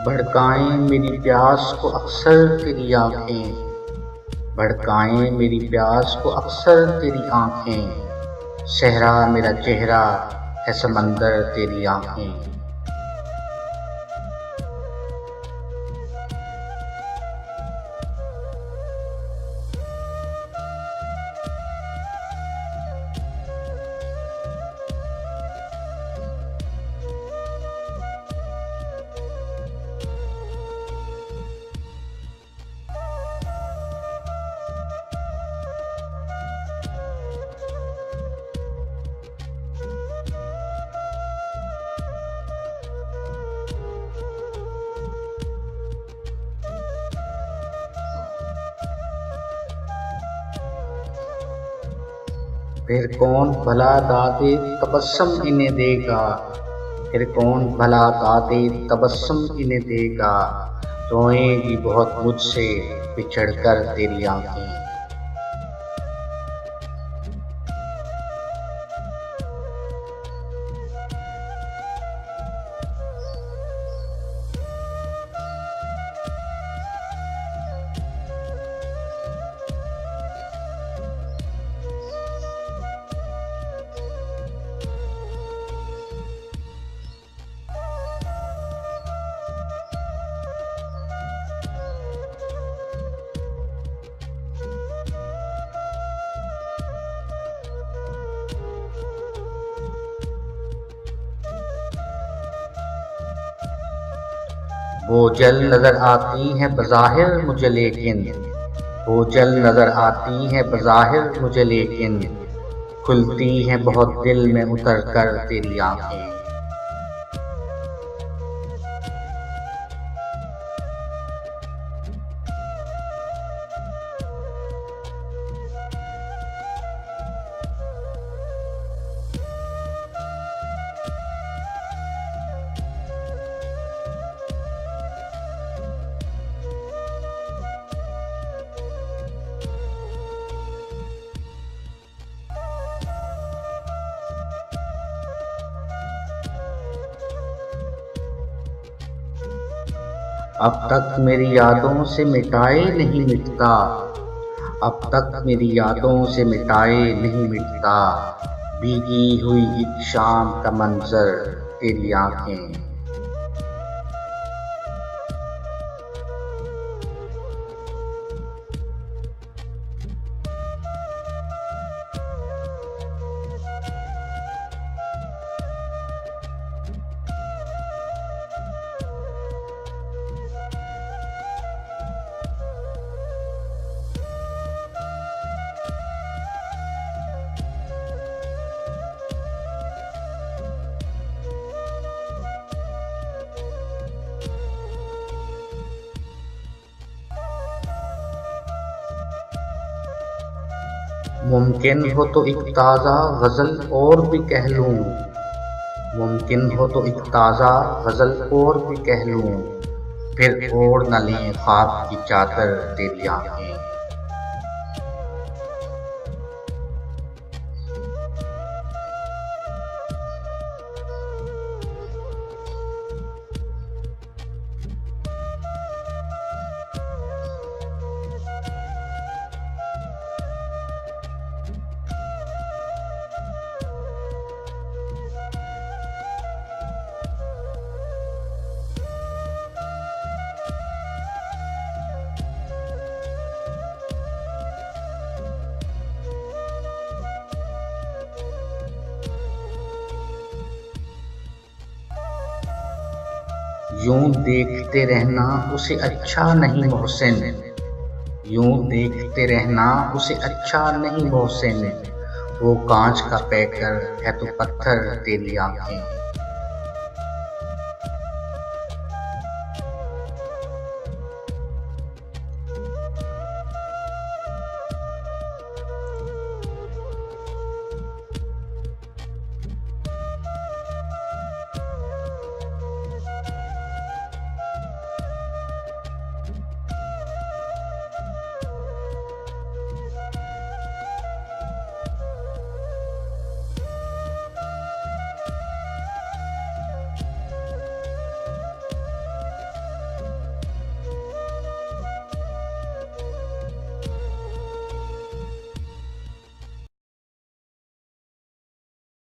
भड़काएं मेरी प्यास को अक्सर तेरी आँखें, भड़काएं मेरी प्यास को अक्सर तेरी आँखें। सहरा मेरा चेहरा है समंदर तेरी आँखें। फिर कौन भला दादे तबस्सुम इन्हें देगा, फिर कौन भला दादे तबस्सुम इन्हें देगा। रोएंगी बहुत मुझसे बिछड़ कर तेरी आँखें। वो जल नजर आती हैं बज़ाहिर मुझे लेकिन, वो जल नजर आती हैं बज़ाहिर मुझे लेकिन, खुलती हैं बहुत दिल में उतर कर तेरी आँखें। अब तक मेरी यादों से मिटाए नहीं मिटता, अब तक मेरी यादों से मिटाए नहीं मिटता। भीगी हुई एक शाम का मंजर तेरी आँखें। मुमकिन हो तो एक ताज़ा गज़ल और भी कह लूँ, मुमकिन हो तो एक ताज़ा गज़ल और भी कह लूँ। फिर ओढ़ न लें ख्वाब की चादर तेरी आँखें। यूं देखते रहना उसे अच्छा नहीं मोहसिन, यूं देखते रहना उसे अच्छा नहीं मोहसिन। वो कांच का पैकर है तो पत्थर तेरी आँखें।